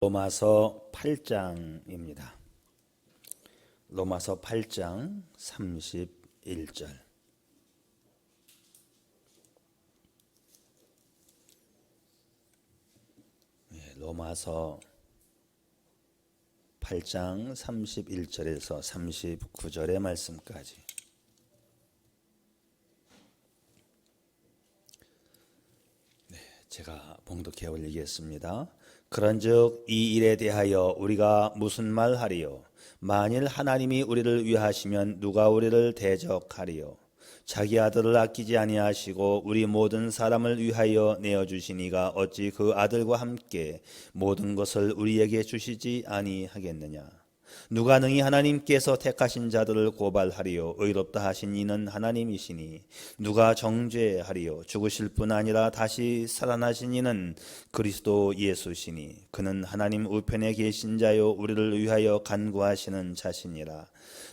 로마서 8장입니다. 로마서 8장 31절. 로마서 8장 31절에서 39절의 말씀까지. 제가 봉독해 올리겠습니다. 그런즉 이 일에 대하여 우리가 무슨 말하리요? 만일 하나님이 우리를 위하시면 누가 우리를 대적하리요? 자기 아들을 아끼지 아니하시고 우리 모든 사람을 위하여 내어주시니가 어찌 그 아들과 함께 모든 것을 우리에게 주시지 아니하겠느냐? 누가 능히 하나님께서 택하신 자들을 고발하리요? 의롭다 하신 이는 하나님이시니 누가 정죄하리요? 죽으실 뿐 아니라 다시 살아나신 이는 그리스도 예수시니 그는 하나님 우편에 계신 자요 우리를 위하여 간구하시는 자시니라.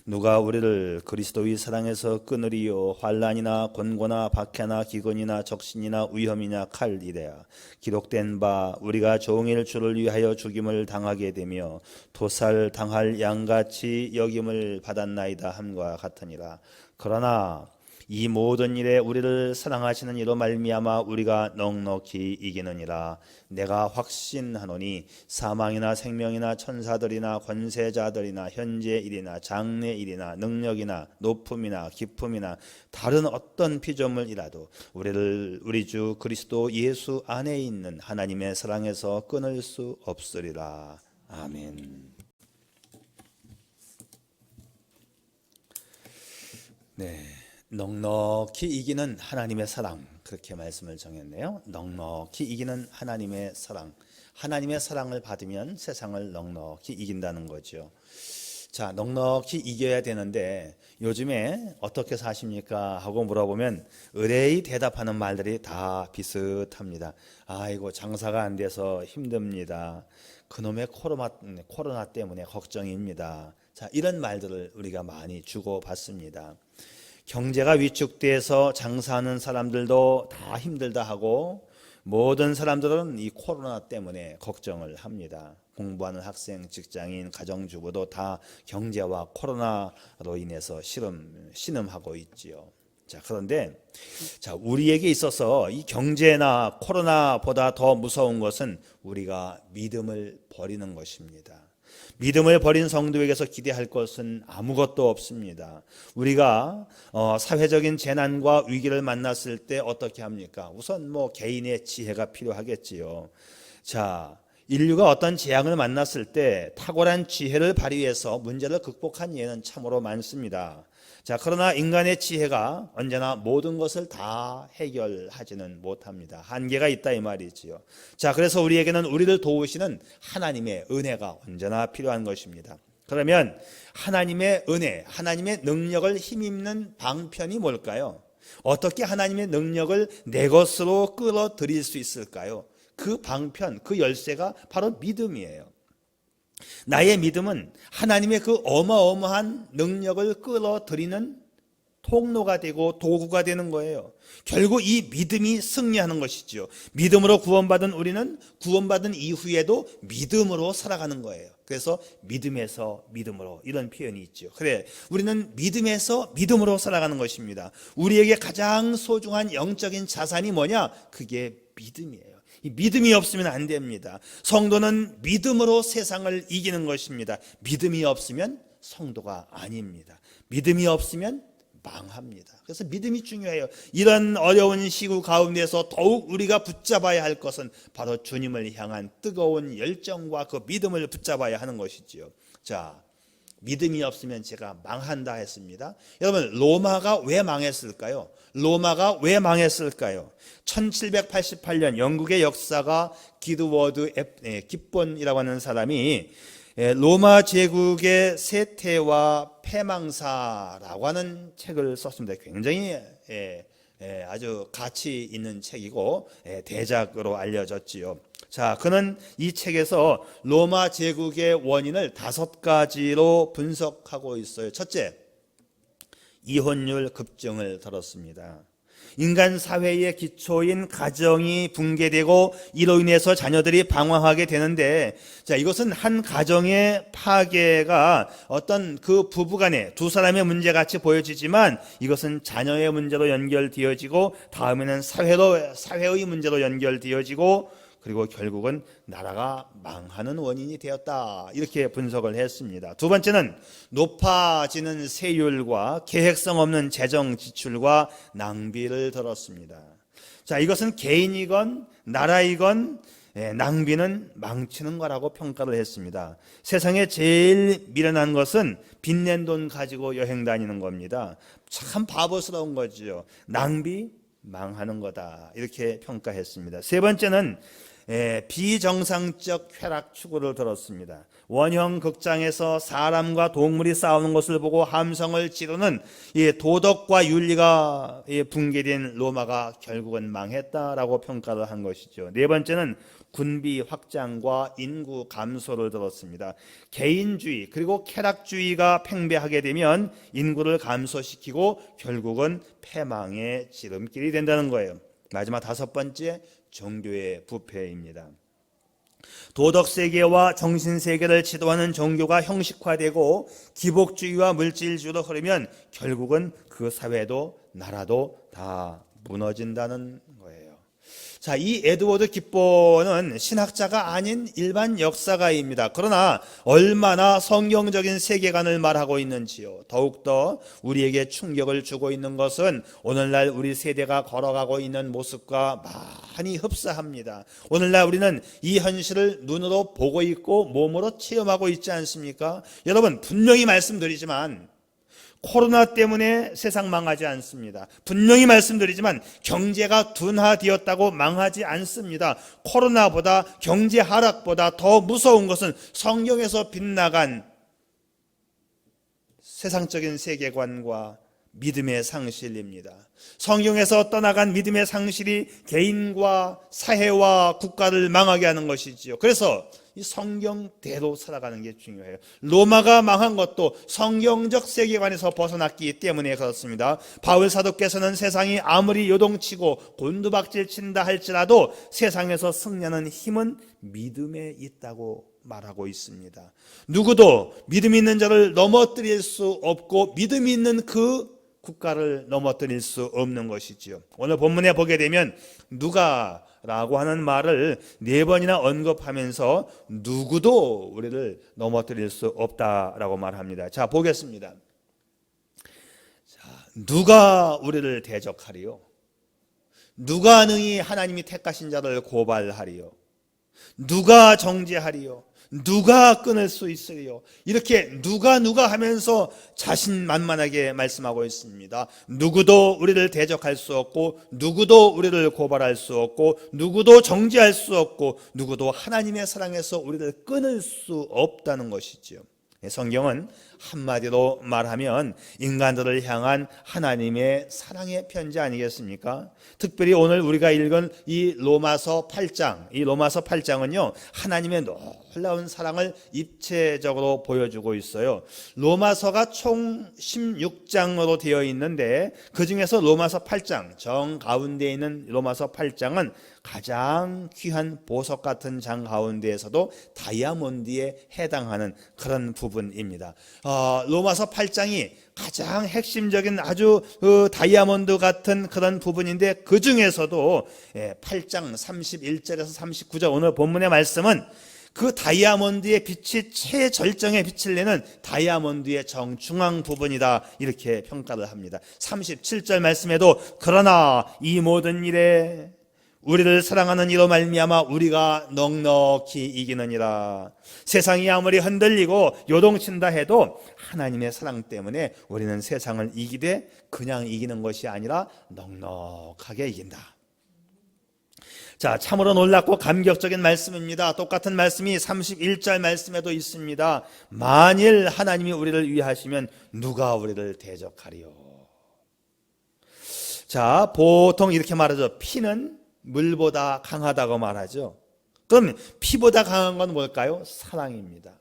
누가 우리를 그리스도의 사랑에서 끊으리요? 환난이나 곤고나 박해나 기근이나 적신이나 위험이냐 칼이랴. 기록된 바 우리가 종일 주를 위하여 죽임을 당하게 되며 도살 당할 양같이 여김을 받았나이다 함과 같으니라. 그러나 이 모든 일에 우리를 사랑하시는 이로 말미암아 우리가 넉넉히 이기느니라. 내가 확신하노니 사망이나 생명이나 천사들이나 권세자들이나 현재 일이나 장래 일이나 능력이나 높음이나 깊음이나 다른 어떤 피조물이라도 우리를 우리 주 그리스도 예수 안에 있는 하나님의 사랑에서 끊을 수 없으리라. 아멘. 네. 넉넉히 이기는 하나님의 사랑, 그렇게 말씀을 정했네요. 넉넉히 이기는 하나님의 사랑. 하나님의 사랑을 받으면 세상을 넉넉히 이긴다는 거죠. 자, 넉넉히 이겨야 되는데 요즘에 어떻게 사십니까? 하고 물어보면 의뢰의 대답하는 말들이 다 비슷합니다. 아이고, 장사가 안 돼서 힘듭니다. 그놈의 코로나 때문에 걱정입니다. 자, 이런 말들을 우리가 많이 주고받습니다. 경제가 위축돼서 장사하는 사람들도 다 힘들다 하고 모든 사람들은 이 코로나 때문에 걱정을 합니다. 공부하는 학생, 직장인, 가정주부도 다 경제와 코로나로 인해서 신음하고 있지요. 자, 그런데 우리에게 있어서 이 경제나 코로나보다 더 무서운 것은 우리가 믿음을 버리는 것입니다. 믿음을 버린 성도에게서 기대할 것은 아무것도 없습니다. 우리가 사회적인 재난과 위기를 만났을 때 어떻게 합니까? 우선 개인의 지혜가 필요하겠지요. 자, 인류가 어떤 재앙을 만났을 때 탁월한 지혜를 발휘해서 문제를 극복한 예는 참으로 많습니다. 자, 그러나 인간의 지혜가 언제나 모든 것을 다 해결하지는 못합니다. 한계가 있다 이 말이지요. 자, 그래서 우리에게는 우리를 도우시는 하나님의 은혜가 언제나 필요한 것입니다. 그러면 하나님의 은혜, 하나님의 능력을 힘입는 방편이 뭘까요? 어떻게 하나님의 능력을 내 것으로 끌어들일 수 있을까요? 그 방편, 그 열쇠가 바로 믿음이에요. 나의 믿음은 하나님의 그 어마어마한 능력을 끌어들이는 통로가 되고 도구가 되는 거예요. 결국 이 믿음이 승리하는 것이죠. 믿음으로 구원받은 우리는 구원받은 이후에도 믿음으로 살아가는 거예요. 그래서 믿음에서 믿음으로 이런 표현이 있죠. 그래, 우리는 믿음에서 믿음으로 살아가는 것입니다. 우리에게 가장 소중한 영적인 자산이 뭐냐? 그게 믿음이에요. 이 믿음이 없으면 안 됩니다. 성도는 믿음으로 세상을 이기는 것입니다. 믿음이 없으면 성도가 아닙니다. 믿음이 없으면 망합니다. 그래서 믿음이 중요해요. 이런 어려운 시구 가운데서 더욱 우리가 붙잡아야 할 것은 바로 주님을 향한 뜨거운 열정과 그 믿음을 붙잡아야 하는 것이지요. 자, 믿음이 없으면 제가 망한다 했습니다. 여러분, 로마가 왜 망했을까요? 로마가 왜 망했을까요? 1788년 영국의 역사가 기드워드 깁본이라고 하는 사람이 로마 제국의 쇠퇴와 패망사라고 하는 책을 썼습니다. 굉장히 아주 가치 있는 책이고 대작으로 알려졌지요. 자, 그는 이 책에서 로마 제국의 원인을 5가지로 분석하고 있어요. 첫째, 이혼율 급증을 들었습니다. 인간 사회의 기초인 가정이 붕괴되고 이로 인해서 자녀들이 방황하게 되는데, 자, 이것은 한 가정의 파괴가 어떤 그 부부간의 두 사람의 문제같이 보여지지만 이것은 자녀의 문제로 연결되어지고 다음에는 사회의 문제로 연결되어지고 그리고 결국은 나라가 망하는 원인이 되었다, 이렇게 분석을 했습니다. 두 번째는 높아지는 세율과 계획성 없는 재정 지출과 낭비를 들었습니다. 자, 이것은 개인이건 나라이건 낭비는 망치는 거라고 평가를 했습니다. 세상에 제일 미련한 것은 빚낸 돈 가지고 여행 다니는 겁니다. 참 바보스러운 거지요. 낭비 망하는 거다, 이렇게 평가했습니다. 세 번째는 비정상적 쾌락 추구를 들었습니다. 원형 극장에서 사람과 동물이 싸우는 것을 보고 함성을 지르는 도덕과 윤리가 붕괴된 로마가 결국은 망했다라고 평가를 한 것이죠. 네 번째는 군비 확장과 인구 감소를 들었습니다. 개인주의 그리고 쾌락주의가 팽배하게 되면 인구를 감소시키고 결국은 패망의 지름길이 된다는 거예요. 마지막 다섯 번째, 종교의 부패입니다. 도덕세계와 정신세계를 지도하는 종교가 형식화되고 기복주의와 물질주의로 흐르면 결국은 그 사회도 나라도 다 무너진다는 거예요. 자, 이 에드워드 깁본은 신학자가 아닌 일반 역사가입니다. 그러나 얼마나 성경적인 세계관을 말하고 있는지요. 더욱더 우리에게 충격을 주고 있는 것은 오늘날 우리 세대가 걸어가고 있는 모습과 많이 흡사합니다. 오늘날 우리는 이 현실을 눈으로 보고 있고 몸으로 체험하고 있지 않습니까? 여러분, 분명히 말씀드리지만 코로나 때문에 세상 망하지 않습니다. 분명히 말씀드리지만 경제가 둔화되었다고 망하지 않습니다. 코로나보다, 경제 하락보다 더 무서운 것은 성경에서 빗나간 세상적인 세계관과 믿음의 상실입니다. 성경에서 떠나간 믿음의 상실이 개인과 사회와 국가를 망하게 하는 것이지요. 그래서 이 성경대로 살아가는 게 중요해요. 로마가 망한 것도 성경적 세계관에서 벗어났기 때문에 그렇습니다. 바울 사도께서는 세상이 아무리 요동치고 곤두박질 친다 할지라도 세상에서 승리하는 힘은 믿음에 있다고 말하고 있습니다. 누구도 믿음 있는 자를 넘어뜨릴 수 없고 믿음 있는 그 국가를 넘어뜨릴 수 없는 것이지요. 오늘 본문에 보게 되면 누가라고 하는 말을 4번이나 언급하면서 누구도 우리를 넘어뜨릴 수 없다라고 말합니다. 자, 보겠습니다. 자, 누가 우리를 대적하리요? 누가 능히 하나님이 택하신 자를 고발하리요? 누가 정죄하리요? 누가 끊을 수 있으리요? 이렇게 누가 하면서 자신만만하게 말씀하고 있습니다. 누구도 우리를 대적할 수 없고 누구도 우리를 고발할 수 없고 누구도 정죄할 수 없고 누구도 하나님의 사랑에서 우리를 끊을 수 없다는 것이지요. 성경은 한마디로 말하면 인간들을 향한 하나님의 사랑의 편지 아니겠습니까? 특별히 오늘 우리가 읽은 이 로마서 8장은요 하나님의 놀라운 사랑을 입체적으로 보여주고 있어요. 로마서가 총 16장으로 되어 있는데 그 중에서 로마서 8장, 정 가운데 있는 로마서 8장은 가장 귀한 보석 같은 장 가운데에서도 다이아몬드에 해당하는 그런 부분입니다. 로마서 8장이 가장 핵심적인 아주 다이아몬드 같은 그런 부분인데 그 중에서도 8장 31절에서 39절 오늘 본문의 말씀은 그 다이아몬드의 빛이 최절정의 빛을 내는 다이아몬드의 정중앙 부분이다 이렇게 평가를 합니다. 37절 말씀에도 그러나 이 모든 일에 우리를 사랑하는 이로 말미암아 우리가 넉넉히 이기느니라. 세상이 아무리 흔들리고 요동친다 해도 하나님의 사랑 때문에 우리는 세상을 이기되 그냥 이기는 것이 아니라 넉넉하게 이긴다. 자, 참으로 놀랍고 감격적인 말씀입니다. 똑같은 말씀이 31절 말씀에도 있습니다. 만일 하나님이 우리를 위하시면 누가 우리를 대적하리요? 자, 보통 이렇게 말하죠. 피는 물보다 강하다고 말하죠. 그럼 피보다 강한 건 뭘까요? 사랑입니다.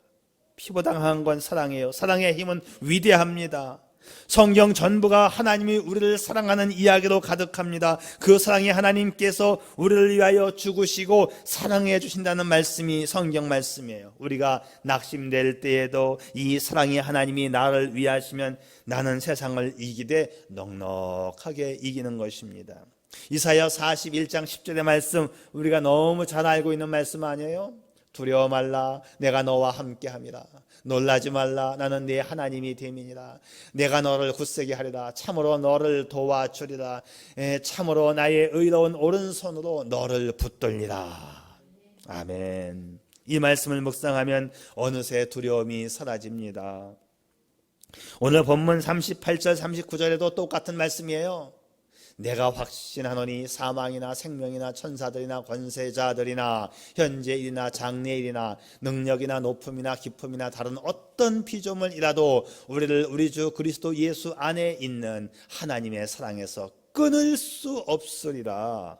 피보다 강한 건 사랑이에요. 사랑의 힘은 위대합니다. 성경 전부가 하나님이 우리를 사랑하는 이야기로 가득합니다. 그 사랑의 하나님께서 우리를 위하여 죽으시고 사랑해 주신다는 말씀이 성경 말씀이에요. 우리가 낙심될 때에도 이 사랑의 하나님이 나를 위하시면 나는 세상을 이기되 넉넉하게 이기는 것입니다. 이사야 41장 10절의 말씀, 우리가 너무 잘 알고 있는 말씀 아니에요? 두려워 말라, 내가 너와 함께함이라. 놀라지 말라, 나는 네 하나님이 됨이니라. 내가 너를 굳세게 하리라. 참으로 너를 도와주리라. 참으로 나의 의로운 오른손으로 너를 붙들리라. 아멘. 이 말씀을 묵상하면 어느새 두려움이 사라집니다. 오늘 본문 38절 39절에도 똑같은 말씀이에요. 내가 확신하노니 사망이나 생명이나 천사들이나 권세자들이나 현재일이나 장래일이나 능력이나 높음이나 깊음이나 다른 어떤 피조물이라도 우리를 우리 주 그리스도 예수 안에 있는 하나님의 사랑에서 끊을 수 없으리라.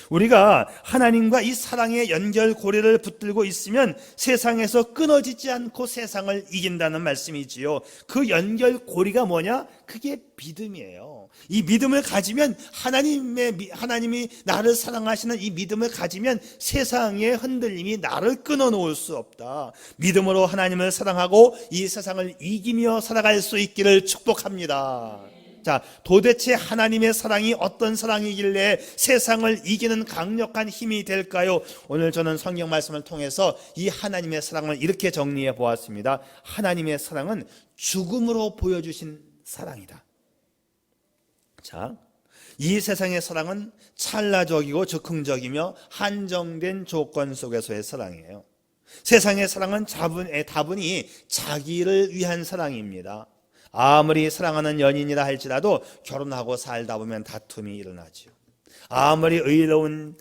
우리가 하나님과 이 사랑의 연결고리를 붙들고 있으면 세상에서 끊어지지 않고 세상을 이긴다는 말씀이지요. 그 연결고리가 뭐냐? 그게 믿음이에요. 이 믿음을 가지면 하나님이 나를 사랑하시는 이 믿음을 가지면 세상의 흔들림이 나를 끊어놓을 수 없다. 믿음으로 하나님을 사랑하고 이 세상을 이기며 살아갈 수 있기를 축복합니다. 자, 도대체 하나님의 사랑이 어떤 사랑이길래 세상을 이기는 강력한 힘이 될까요? 오늘 저는 성경 말씀을 통해서 이 하나님의 사랑을 이렇게 정리해 보았습니다. 하나님의 사랑은 죽음으로 보여주신 사랑이다. 자, 이 세상의 사랑은 찰나적이고 즉흥적이며 한정된 조건 속에서의 사랑이에요. 세상의 사랑은 다분히 자기를 위한 사랑입니다. 아무리 사랑하는 연인이라 할지라도 결혼하고 살다 보면 다툼이 일어나죠. 아무리 의로운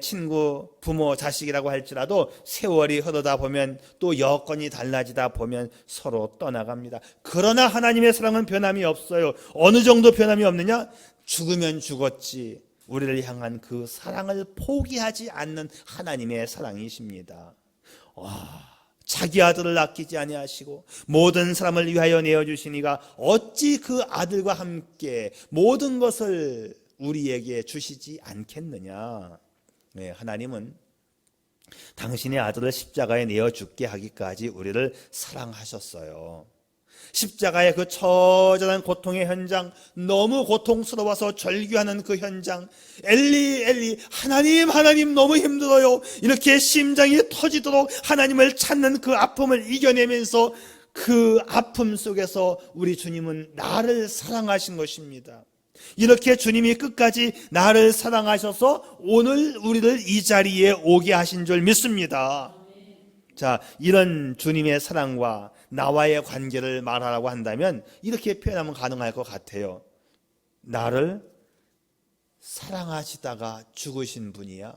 친구, 부모, 자식이라고 할지라도 세월이 흐르다 보면 또 여건이 달라지다 보면 서로 떠나갑니다. 그러나 하나님의 사랑은 변함이 없어요. 어느 정도 변함이 없느냐? 죽으면 죽었지 우리를 향한 그 사랑을 포기하지 않는 하나님의 사랑이십니다. 자기 아들을 아끼지 아니하시고 모든 사람을 위하여 내어주시니가 어찌 그 아들과 함께 모든 것을 우리에게 주시지 않겠느냐. 하나님은 당신의 아들을 십자가에 내어 죽게 하기까지 우리를 사랑하셨어요. 십자가의 그 처절한 고통의 현장, 너무 고통스러워서 절규하는 그 현장, 엘리 엘리 하나님 하나님 너무 힘들어요, 이렇게 심장이 터지도록 하나님을 찾는 그 아픔을 이겨내면서 그 아픔 속에서 우리 주님은 나를 사랑하신 것입니다. 이렇게 주님이 끝까지 나를 사랑하셔서 오늘 우리를 이 자리에 오게 하신 줄 믿습니다. 자, 이런 주님의 사랑과 나와의 관계를 말하라고 한다면 이렇게 표현하면 가능할 것 같아요. 나를 사랑하시다가 죽으신 분이야.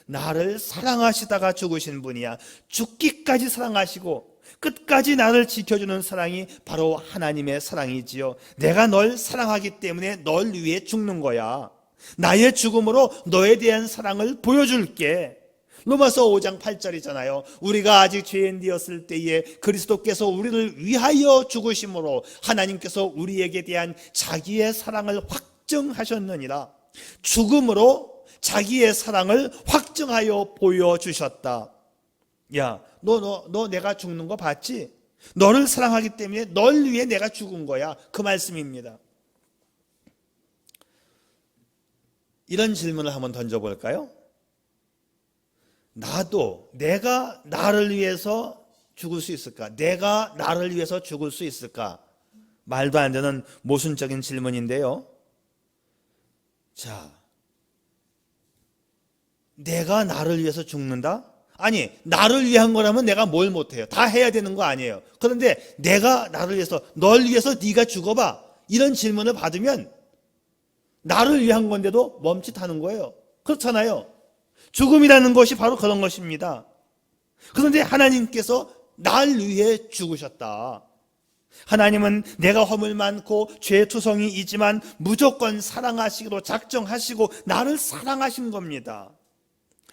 나를 사랑하시다가 죽으신 분이야. 죽기까지 사랑하시고 끝까지 나를 지켜주는 사랑이 바로 하나님의 사랑이지요. 내가 널 사랑하기 때문에 널 위해 죽는 거야. 나의 죽음으로 너에 대한 사랑을 보여줄게. 로마서 5장 8절이잖아요. 우리가 아직 죄인되었을 때에 그리스도께서 우리를 위하여 죽으심으로 하나님께서 우리에게 대한 자기의 사랑을 확증하셨느니라. 죽음으로 자기의 사랑을 확증하여 보여주셨다. 야, 너 내가 죽는 거 봤지? 너를 사랑하기 때문에 널 위해 내가 죽은 거야. 그 말씀입니다. 이런 질문을 한번 던져볼까요? 내가 나를 위해서 죽을 수 있을까? 내가 나를 위해서 죽을 수 있을까? 말도 안 되는 모순적인 질문인데요. 자, 내가 나를 위해서 죽는다? 아니, 나를 위한 거라면 내가 뭘 못해요? 다 해야 되는 거 아니에요. 그런데 내가 나를 위해서, 널 위해서 네가 죽어봐, 이런 질문을 받으면 나를 위한 건데도 멈칫하는 거예요. 그렇잖아요. 죽음이라는 것이 바로 그런 것입니다. 그런데 하나님께서 날 위해 죽으셨다. 하나님은 내가 허물 많고 죄투성이 있지만 무조건 사랑하시기로 작정하시고 나를 사랑하신 겁니다.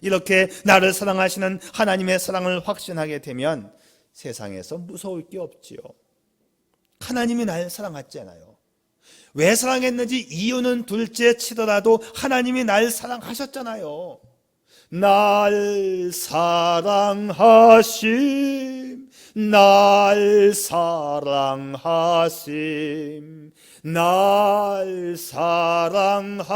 이렇게 나를 사랑하시는 하나님의 사랑을 확신하게 되면 세상에서 무서울 게 없지요. 하나님이 날 사랑했잖아요. 왜 사랑했는지 이유는 둘째 치더라도 하나님이 날 사랑하셨잖아요. 날 사랑하심, 날 사랑하심, 날 사랑하심,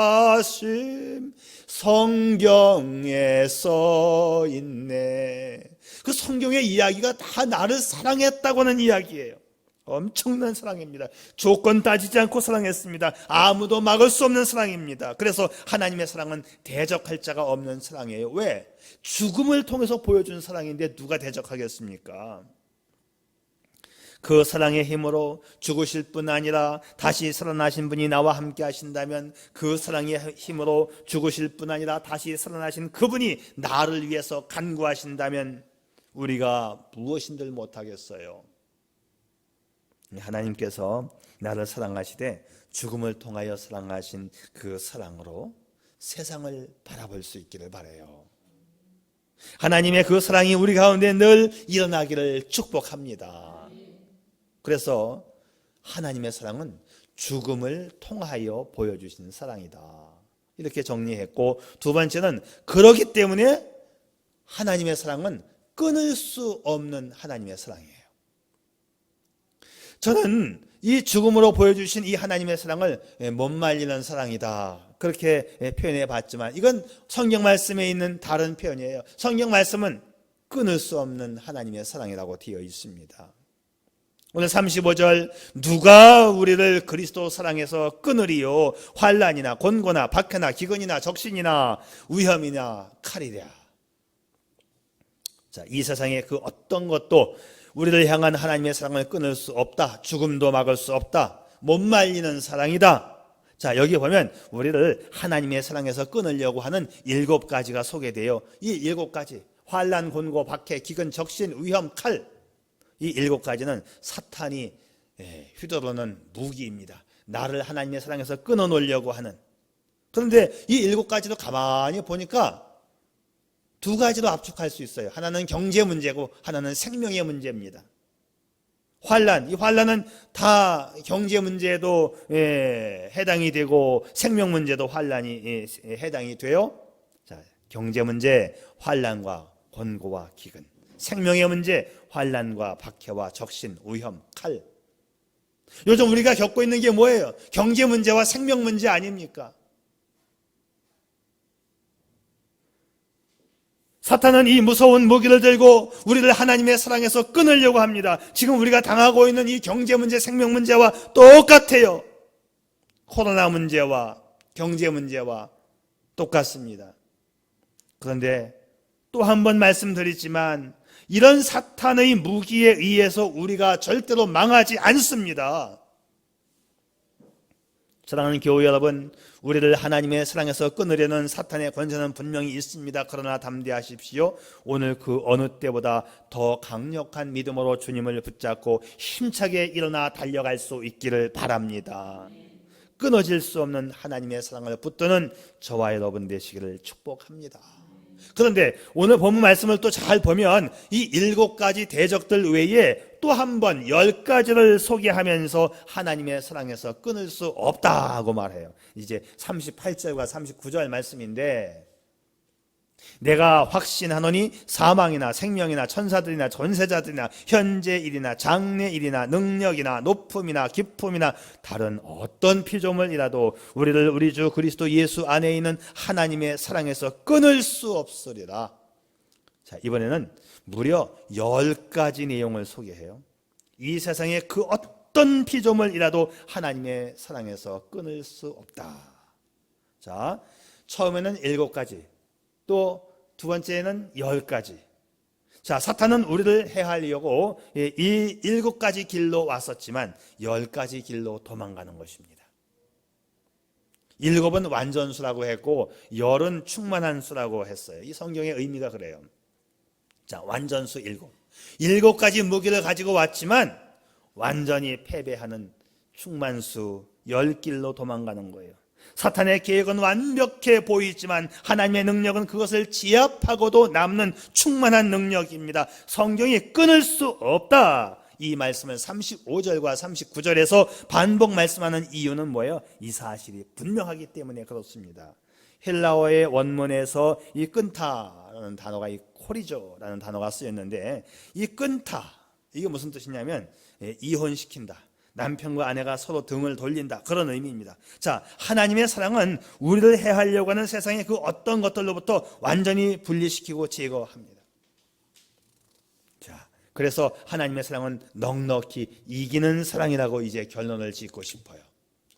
성경에 써 있네. 그 성경의 이야기가 다 나를 사랑했다고 하는 이야기예요. 엄청난 사랑입니다. 조건 따지지 않고 사랑했습니다. 아무도 막을 수 없는 사랑입니다. 그래서 하나님의 사랑은 대적할 자가 없는 사랑이에요. 왜? 죽음을 통해서 보여준 사랑인데 누가 대적하겠습니까? 그 사랑의 힘으로 죽으실 뿐 아니라 다시 살아나신 분이 나와 함께 하신다면, 그 사랑의 힘으로 죽으실 뿐 아니라 다시 살아나신 그분이 나를 위해서 간구하신다면 우리가 무엇인들 못하겠어요? 하나님께서 나를 사랑하시되 죽음을 통하여 사랑하신 그 사랑으로 세상을 바라볼 수 있기를 바라요. 하나님의 그 사랑이 우리 가운데 늘 일어나기를 축복합니다. 그래서 하나님의 사랑은 죽음을 통하여 보여주신 사랑이다, 이렇게 정리했고, 두 번째는 그렇기 때문에 하나님의 사랑은 끊을 수 없는 하나님의 사랑이에요. 저는 이 죽음으로 보여주신 이 하나님의 사랑을 못 말리는 사랑이다, 그렇게 표현해 봤지만 이건 성경 말씀에 있는 다른 표현이에요. 성경 말씀은 끊을 수 없는 하나님의 사랑이라고 되어 있습니다. 오늘 35절, 누가 우리를 그리스도 사랑에서 끊으리요? 환난이나 곤고나 박해나 기근이나 적신이나 위험이나 칼이랴. 자, 이 세상의 그 어떤 것도 우리를 향한 하나님의 사랑을 끊을 수 없다. 죽음도 막을 수 없다. 못 말리는 사랑이다. 자, 여기 보면 우리를 하나님의 사랑에서 끊으려고 하는 7가지가 소개되어, 이 7가지, 환난, 곤고, 박해, 기근, 적신, 위험, 칼, 이 7가지는 사탄이 휘두르는 무기입니다. 나를 하나님의 사랑에서 끊어놓으려고 하는. 그런데 이 7가지도 가만히 보니까 2가지로 압축할 수 있어요. 하나는 경제 문제고 하나는 생명의 문제입니다. 환난, 이 환난은 다 경제 문제도 해당이 되고 생명 문제도 환난이 해당이 돼요. 자, 경제 문제, 환난과 곤고와 기근. 생명의 문제, 환난과 박해와 적신, 위험, 칼. 요즘 우리가 겪고 있는 게 뭐예요? 경제 문제와 생명 문제 아닙니까? 사탄은 이 무서운 무기를 들고 우리를 하나님의 사랑에서 끊으려고 합니다. 지금 우리가 당하고 있는 이 경제 문제, 생명 문제와 똑같아요. 코로나 문제와 경제 문제와 똑같습니다. 그런데 또 한 번 말씀드리지만 이런 사탄의 무기에 의해서 우리가 절대로 망하지 않습니다. 사랑하는 교회 여러분, 우리를 하나님의 사랑에서 끊으려는 사탄의 권세는 분명히 있습니다. 그러나 담대하십시오. 오늘 그 어느 때보다 더 강력한 믿음으로 주님을 붙잡고 힘차게 일어나 달려갈 수 있기를 바랍니다. 끊어질 수 없는 하나님의 사랑을 붙드는 저와 여러분 되시기를 축복합니다. 그런데 오늘 본문 말씀을 또 잘 보면 이 7가지 대적들 외에 또 한 번 10가지를 소개하면서 하나님의 사랑에서 끊을 수 없다고 말해요. 이제 38절과 39절 말씀인데, 내가 확신하노니 사망이나 생명이나 천사들이나 전세자들이나 현재일이나 장래일이나 능력이나 높음이나 깊음이나 다른 어떤 피조물이라도 우리를 우리 주 그리스도 예수 안에 있는 하나님의 사랑에서 끊을 수 없으리라. 자, 이번에는 무려 10가지 내용을 소개해요. 이 세상의 그 어떤 피조물이라도 하나님의 사랑에서 끊을 수 없다. 자, 처음에는 7가지, 또 두 번째는 10가지. 자, 사탄은 우리를 해하려고 이 7가지 길로 왔었지만 10가지 길로 도망가는 것입니다. 7은 완전수라고 했고 10은 충만한 수라고 했어요. 이 성경의 의미가 그래요. 자, 완전수 7. 7가지 무기를 가지고 왔지만 완전히 패배하는 충만수 10길로 도망가는 거예요. 사탄의 계획은 완벽해 보이지만 하나님의 능력은 그것을 제압하고도 남는 충만한 능력입니다. 성경이 끊을 수 없다, 이 말씀을 35절과 39절에서 반복 말씀하는 이유는 뭐예요? 이 사실이 분명하기 때문에 그렇습니다. 헬라어의 원문에서 이 끈타라는 단어가 이 코리조라는 단어가 쓰였는데, 이 끈타, 이게 무슨 뜻이냐면 이혼시킨다, 남편과 아내가 서로 등을 돌린다, 그런 의미입니다. 자, 하나님의 사랑은 우리를 해하려고 하는 세상의 그 어떤 것들로부터 완전히 분리시키고 제거합니다. 자, 그래서 하나님의 사랑은 넉넉히 이기는 사랑이라고 이제 결론을 짓고 싶어요.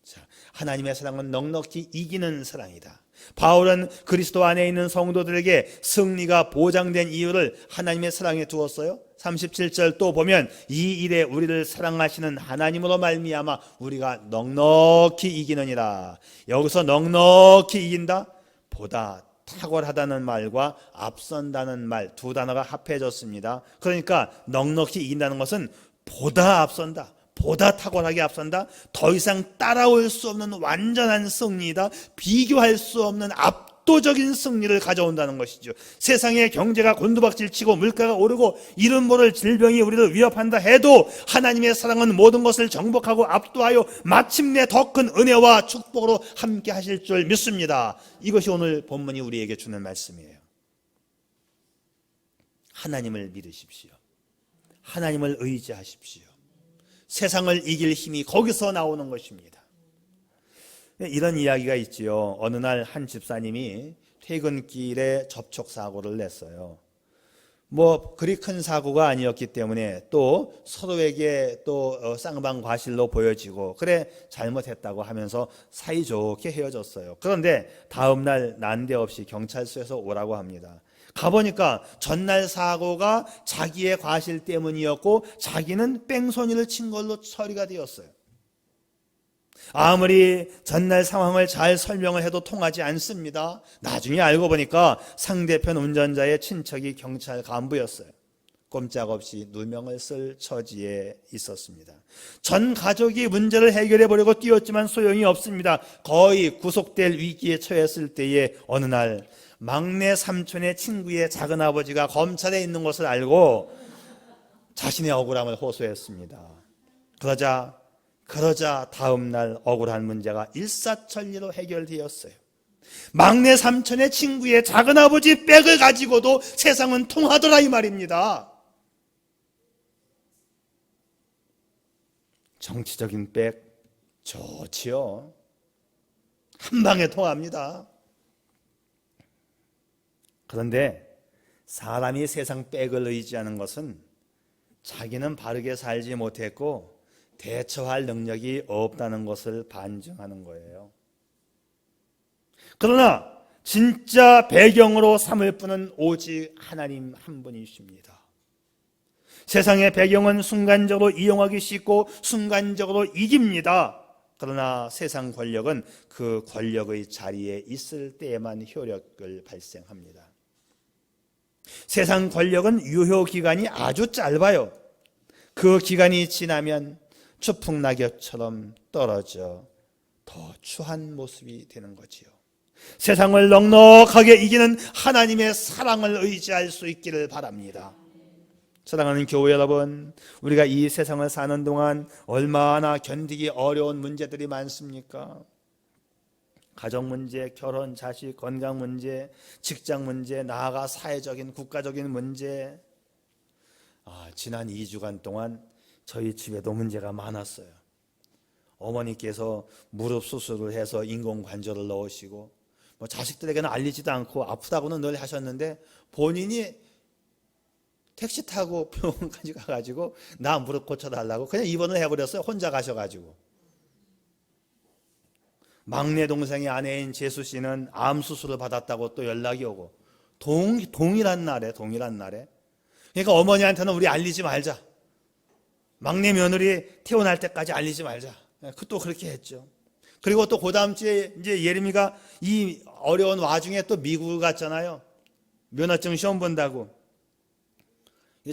자, 하나님의 사랑은 넉넉히 이기는 사랑이다. 바울은 그리스도 안에 있는 성도들에게 승리가 보장된 이유를 하나님의 사랑에 두었어요. 37절 또 보면 이 일에 우리를 사랑하시는 하나님으로 말미암아 우리가 넉넉히 이기느니라. 여기서 넉넉히 이긴다, 보다 탁월하다는 말과 앞선다는 말 두 단어가 합해졌습니다. 그러니까 넉넉히 이긴다는 것은 보다 앞선다, 보다 탁월하게 앞선다, 더 이상 따라올 수 없는 완전한 승리이다, 비교할 수 없는 압도적인 승리를 가져온다는 것이죠. 세상의 경제가 곤두박질치고 물가가 오르고 이름 모를 질병이 우리를 위협한다 해도 하나님의 사랑은 모든 것을 정복하고 압도하여 마침내 더 큰 은혜와 축복으로 함께 하실 줄 믿습니다. 이것이 오늘 본문이 우리에게 주는 말씀이에요. 하나님을 믿으십시오. 하나님을 의지하십시오. 세상을 이길 힘이 거기서 나오는 것입니다. 이런 이야기가 있지요. 어느 날 한 집사님이 퇴근길에 접촉사고를 냈어요. 그리 큰 사고가 아니었기 때문에 또 서로에게 또 쌍방과실로 보여지고, 그래 잘못했다고 하면서 사이좋게 헤어졌어요. 그런데 다음 날 난데없이 경찰서에서 오라고 합니다. 가보니까 전날 사고가 자기의 과실 때문이었고 자기는 뺑소니를 친 걸로 처리가 되었어요. 아무리 전날 상황을 잘 설명을 해도 통하지 않습니다. 나중에 알고 보니까 상대편 운전자의 친척이 경찰 간부였어요. 꼼짝없이 누명을 쓸 처지에 있었습니다. 전 가족이 문제를 해결해 보려고 뛰었지만 소용이 없습니다. 거의 구속될 위기에 처했을 때에 어느 날 막내 삼촌의 친구의 작은아버지가 검찰에 있는 것을 알고 자신의 억울함을 호소했습니다. 그러자 다음 날 억울한 문제가 일사천리로 해결되었어요. 막내 삼촌의 친구의 작은아버지 백을 가지고도 세상은 통하더라, 이 말입니다. 정치적인 백 좋지요. 한 방에 통합니다. 그런데 사람이 세상 백을 의지하는 것은 자기는 바르게 살지 못했고 대처할 능력이 없다는 것을 반증하는 거예요. 그러나 진짜 배경으로 삼을 분은 오직 하나님 한 분이십니다. 세상의 배경은 순간적으로 이용하기 쉽고 순간적으로 이깁니다. 그러나 세상 권력은 그 권력의 자리에 있을 때에만 효력을 발생합니다. 세상 권력은 유효 기간이 아주 짧아요. 그 기간이 지나면 추풍낙엽처럼 떨어져 더 추한 모습이 되는 거지요. 세상을 넉넉하게 이기는 하나님의 사랑을 의지할 수 있기를 바랍니다. 사랑하는 교회 여러분, 우리가 이 세상을 사는 동안 얼마나 견디기 어려운 문제들이 많습니까? 가정 문제, 결혼, 자식, 건강 문제, 직장 문제, 나아가 사회적인, 국가적인 문제. 지난 2주간 동안 저희 집에도 문제가 많았어요. 어머니께서 무릎 수술을 해서 인공관절을 넣으시고, 자식들에게는 알리지도 않고 아프다고는 늘 하셨는데 본인이 택시 타고 병원까지 가가지고 나 무릎 고쳐달라고 그냥 입원을 해버렸어요. 혼자 가셔가지고. 막내 동생의 아내인 재수 씨는 암 수술을 받았다고 또 연락이 오고, 동일한 날에. 그러니까 어머니한테는 우리 알리지 말자. 막내 며느리 태어날 때까지 알리지 말자. 또 그렇게 했죠. 그리고 또 그 다음 주에 이제 예림이가 이 어려운 와중에 또 미국을 갔잖아요. 면허증 시험 본다고.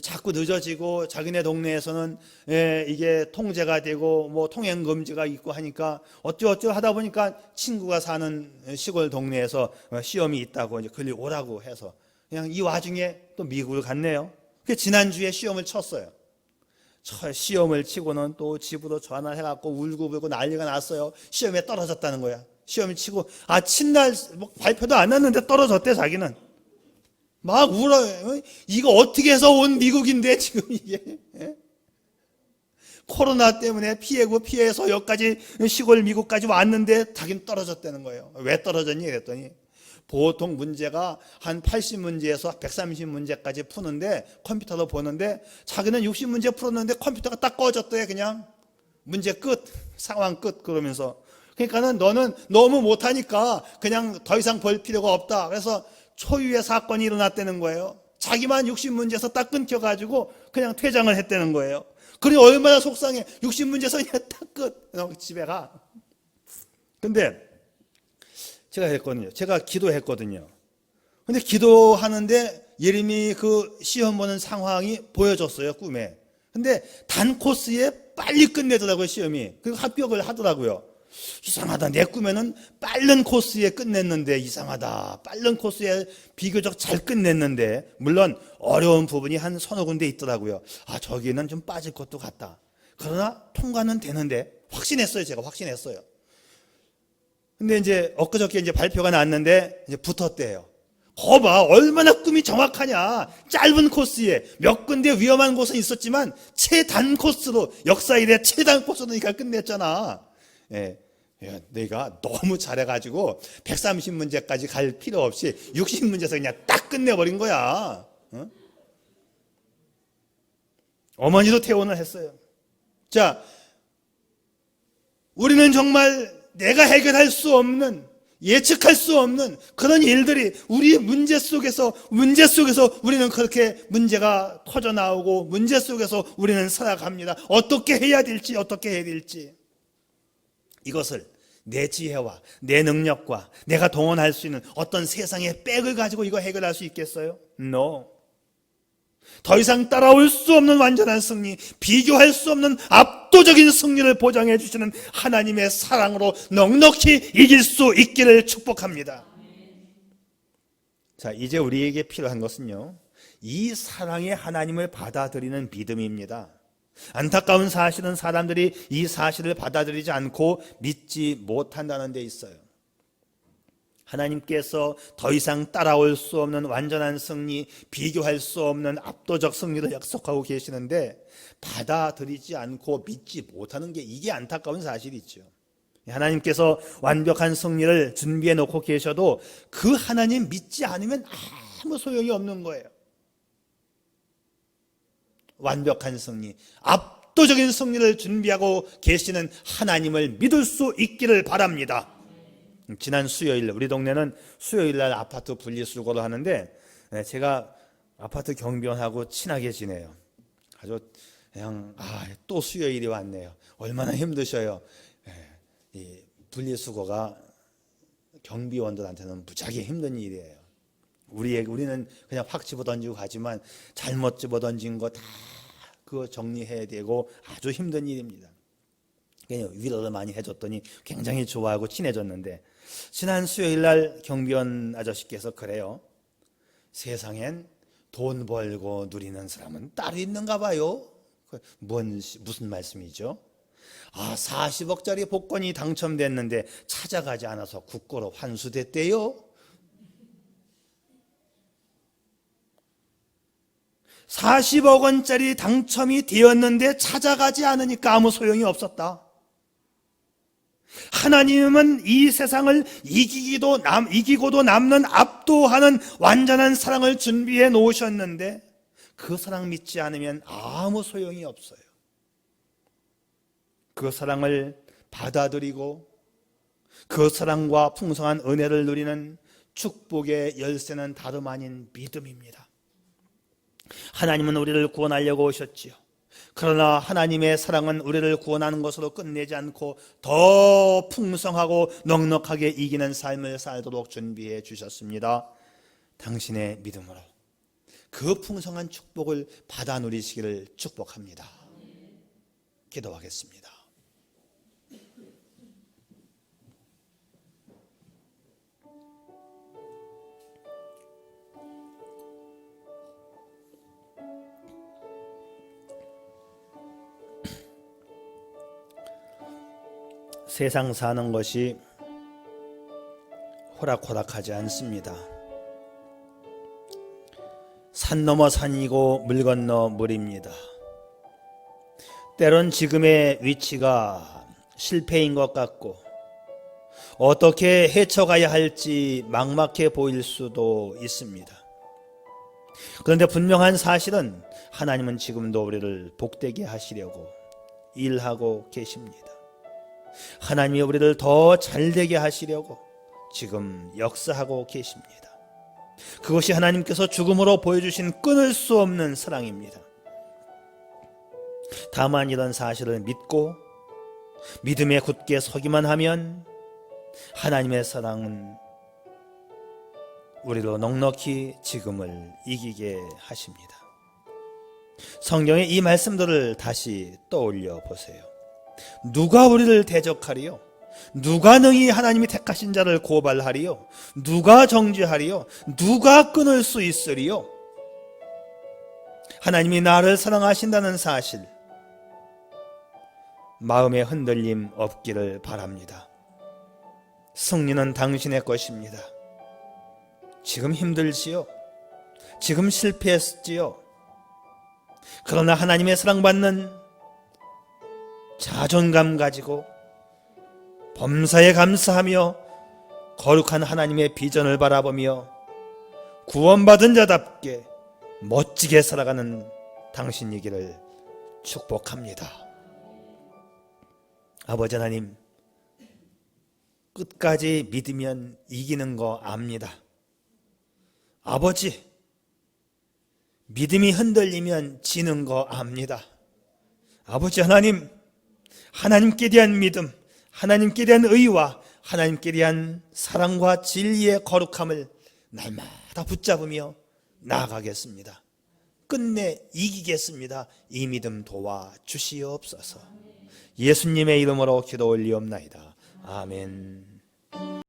자꾸 늦어지고 자기네 동네에서는 이게 통제가 되고 통행 금지가 있고 하니까 어쩌고저쩌고 하다 보니까 친구가 사는 시골 동네에서 시험이 있다고 이제 글리 오라고 해서 그냥 이 와중에 또 미국을 갔네요. 그 지난주에 시험을 쳤어요. 시험을 치고는 또 집으로 전화해갖고 울고불고 난리가 났어요. 시험에 떨어졌다는 거야. 시험을 치고 친날 뭐 발표도 안 났는데 떨어졌대. 자기는 막 울어요. 이거 어떻게 해서 온 미국인데 지금 이게 코로나 때문에 피해서 여기까지 시골 미국까지 왔는데 자기는 떨어졌다는 거예요. 왜 떨어졌니? 그랬더니 보통 문제가 한 80문제에서 130문제까지 푸는데 컴퓨터로 보는데 자기는 60문제 풀었는데 컴퓨터가 딱 꺼졌대. 그냥 문제 끝, 상황 끝. 그러면서 그러니까는 너는 너무 못하니까 그냥 더 이상 볼 필요가 없다. 그래서 초유의 사건이 일어났다는 거예요. 자기만 60문제에서 딱 끊겨가지고 그냥 퇴장을 했다는 거예요. 그래 얼마나 속상해. 60문제에서 그냥 딱 끝. 집에 가. 근데 제가 했거든요. 제가 기도했거든요. 근데 기도하는데 예림이 그 시험 보는 상황이 보여줬어요. 꿈에. 근데 단 코스에 빨리 끝내더라고요. 시험이. 그리고 합격을 하더라고요. 이상하다. 내 꿈에는 빠른 코스에 끝냈는데 이상하다. 빠른 코스에 비교적 잘 끝냈는데 물론 어려운 부분이 한 서너 군데 있더라고요. 저기는 좀 빠질 것도 같다. 그러나 통과는 되는데 확신했어요. 제가 확신했어요. 근데 이제 엊그저께 이제 발표가 났는데 이제 붙었대요. 거봐 얼마나 꿈이 정확하냐. 짧은 코스에 몇 군데 위험한 곳은 있었지만 최단 코스로 역사 이래 최단 코스로 네가 끝냈잖아. 예, 내가 너무 잘해가지고 130문제까지 갈 필요 없이 60문제에서 그냥 딱 끝내버린 거야. 어머니도 퇴원을 했어요. 자, 우리는 정말 내가 해결할 수 없는, 예측할 수 없는 그런 일들이 우리 문제 속에서 우리는 그렇게 문제가 터져 나오고 문제 속에서 우리는 살아갑니다. 어떻게 해야 될지 이것을 내 지혜와 내 능력과 내가 동원할 수 있는 어떤 세상의 백을 가지고 이거 해결할 수 있겠어요? No. 더 이상 따라올 수 없는 완전한 승리, 비교할 수 없는 압도적인 승리를 보장해 주시는 하나님의 사랑으로 넉넉히 이길 수 있기를 축복합니다. 자, 이제 우리에게 필요한 것은요, 이 사랑의 하나님을 받아들이는 믿음입니다. 안타까운 사실은 사람들이 이 사실을 받아들이지 않고 믿지 못한다는 데 있어요. 하나님께서 더 이상 따라올 수 없는 완전한 승리, 비교할 수 없는 압도적 승리를 약속하고 계시는데 받아들이지 않고 믿지 못하는 게 이게 안타까운 사실이죠. 하나님께서 완벽한 승리를 준비해 놓고 계셔도 그 하나님 믿지 않으면 아무 소용이 없는 거예요. 완벽한 승리, 압도적인 승리를 준비하고 계시는 하나님을 믿을 수 있기를 바랍니다. 지난 수요일, 우리 동네는 수요일날 아파트 분리수거를 하는데 제가 아파트 경비원하고 친하게 지내요. 아주 그냥 또 수요일이 왔네요. 얼마나 힘드셔요. 이 분리수거가 경비원들한테는 무지하게 힘든 일이에요. 우리는 그냥 확 집어던지고 가지만 잘못 집어던진 거 다 그거 정리해야 되고 아주 힘든 일입니다. 위로를 많이 해줬더니 굉장히 좋아하고 친해졌는데 지난 수요일날 경비원 아저씨께서 그래요. 세상엔 돈 벌고 누리는 사람은 따로 있는가 봐요. 무슨 말씀이죠? 40억짜리 복권이 당첨됐는데 찾아가지 않아서 국고로 환수됐대요. 40억 원짜리 당첨이 되었는데 찾아가지 않으니까 아무 소용이 없었다. 하나님은 이 세상을 이기고도 남는 압도하는 완전한 사랑을 준비해 놓으셨는데 그 사랑 믿지 않으면 아무 소용이 없어요. 그 사랑을 받아들이고 그 사랑과 풍성한 은혜를 누리는 축복의 열쇠는 다름 아닌 믿음입니다. 하나님은 우리를 구원하려고 오셨지요. 그러나 하나님의 사랑은 우리를 구원하는 것으로 끝내지 않고 더 풍성하고 넉넉하게 이기는 삶을 살도록 준비해 주셨습니다. 당신의 믿음으로 그 풍성한 축복을 받아 누리시기를 축복합니다. 기도하겠습니다. 세상 사는 것이 호락호락하지 않습니다. 산 넘어 산이고 물 건너 물입니다. 때론 지금의 위치가 실패인 것 같고 어떻게 헤쳐가야 할지 막막해 보일 수도 있습니다. 그런데 분명한 사실은 하나님은 지금도 우리를 복되게 하시려고 일하고 계십니다. 하나님이 우리를 더 잘되게 하시려고 지금 역사하고 계십니다. 그것이 하나님께서 죽음으로 보여주신 끊을 수 없는 사랑입니다. 다만 이런 사실을 믿고 믿음에 굳게 서기만 하면 하나님의 사랑은 우리로 넉넉히 지금을 이기게 하십니다. 성경의 이 말씀들을 다시 떠올려 보세요. 누가 우리를 대적하리요? 누가 능히 하나님이 택하신 자를 고발하리요? 누가 정죄하리요? 누가 끊을 수 있으리요? 하나님이 나를 사랑하신다는 사실, 마음에 흔들림 없기를 바랍니다. 승리는 당신의 것입니다. 지금 힘들지요? 지금 실패했지요? 그러나 하나님의 사랑받는 자존감 가지고 범사에 감사하며 거룩한 하나님의 비전을 바라보며 구원받은 자답게 멋지게 살아가는 당신이기를 축복합니다. 아버지 하나님, 끝까지 믿으면 이기는 거 압니다. 아버지, 믿음이 흔들리면 지는 거 압니다. 아버지 하나님, 하나님께 대한 믿음, 하나님께 대한 의와 하나님께 대한 사랑과 진리의 거룩함을 날마다 붙잡으며 나아가겠습니다. 끝내 이기겠습니다. 이 믿음 도와주시옵소서. 예수님의 이름으로 기도 올리옵나이다. 아멘.